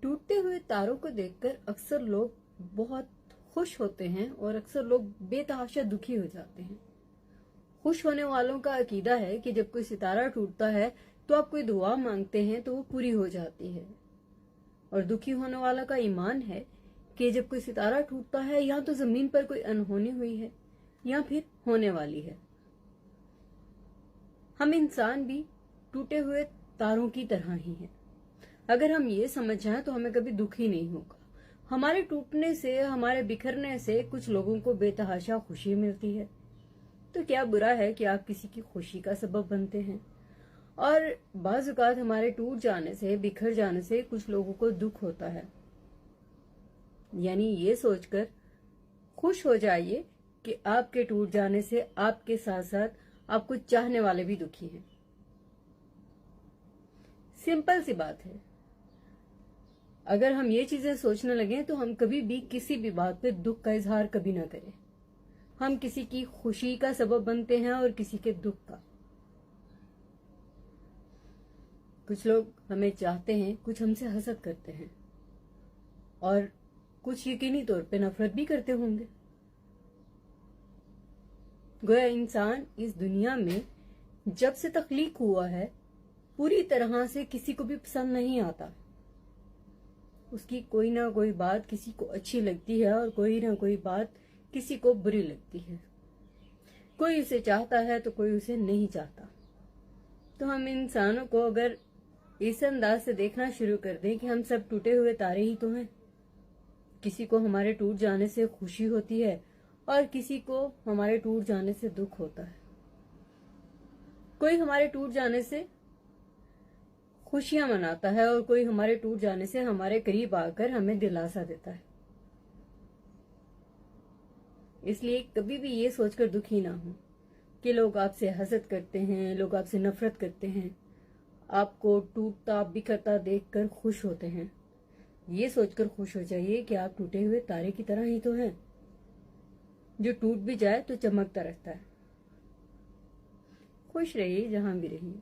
टूटते हुए तारों को देखकर अक्सर लोग बहुत खुश होते हैं और अक्सर लोग बेतहाशा दुखी हो जाते हैं। खुश होने वालों का अकीदा है कि जब कोई सितारा टूटता है तो आप कोई दुआ मांगते हैं तो वो पूरी हो जाती है, और दुखी होने वाला का ईमान है कि जब कोई सितारा टूटता है या तो जमीन पर कोई अनहोनी हुई है या फिर होने वाली है। हम इंसान भी टूटे हुए तारों की तरह ही हैं। अगर हम ये समझ जाएं तो हमें कभी दुख ही नहीं होगा। हमारे टूटने से, हमारे बिखरने से कुछ लोगों को बेतहाशा खुशी मिलती है, तो क्या बुरा है कि आप किसी की खुशी का सबब बनते हैं। और बाज़ औक़ात हमारे टूट जाने से, बिखर जाने से कुछ लोगों को दुख होता है। यानी ये सोचकर खुश हो जाइए कि आपके टूट जाने से आपके साथ साथ आपको चाहने वाले भी दुखी हैं। सिंपल सी बात है। अगर हम ये चीजें सोचने लगे तो हम कभी भी किसी भी बात पे दुख का इजहार कभी ना करें। हम किसी की खुशी का सबब बनते हैं और किसी के दुख का। कुछ लोग हमें चाहते हैं, कुछ हमसे हसद करते हैं और कुछ यकीनी तौर पे नफरत भी करते होंगे। गोया इंसान इस दुनिया में जब से तख्लीक हुआ है पूरी तरह से किसी को भी पसंद नहीं आता। उसकी कोई ना कोई बात किसी को अच्छी लगती है और कोई ना कोई बात किसी को बुरी लगती है। कोई उसे चाहता है तो कोई उसे नहीं चाहता। तो हम इंसानों को अगर इस अंदाज से देखना शुरू कर दें कि हम सब टूटे हुए तारे ही तो हैं। किसी को हमारे टूट जाने से खुशी होती है और किसी को हमारे टूट जाने से दुख होता है। कोई हमारे टूट जाने से खुशियां मनाता है और कोई हमारे टूट जाने से हमारे करीब आकर हमें दिलासा देता है। इसलिए कभी भी ये सोचकर दुखी ना हो कि लोग आपसे हसद करते हैं, लोग आपसे नफरत करते हैं, आपको टूटता बिखरता देखकर खुश होते हैं। ये सोचकर खुश हो जाइए कि आप टूटे हुए तारे की तरह ही तो हैं, जो टूट भी जाए तो चमकता रहता है। खुश रहिए जहां भी रहिए।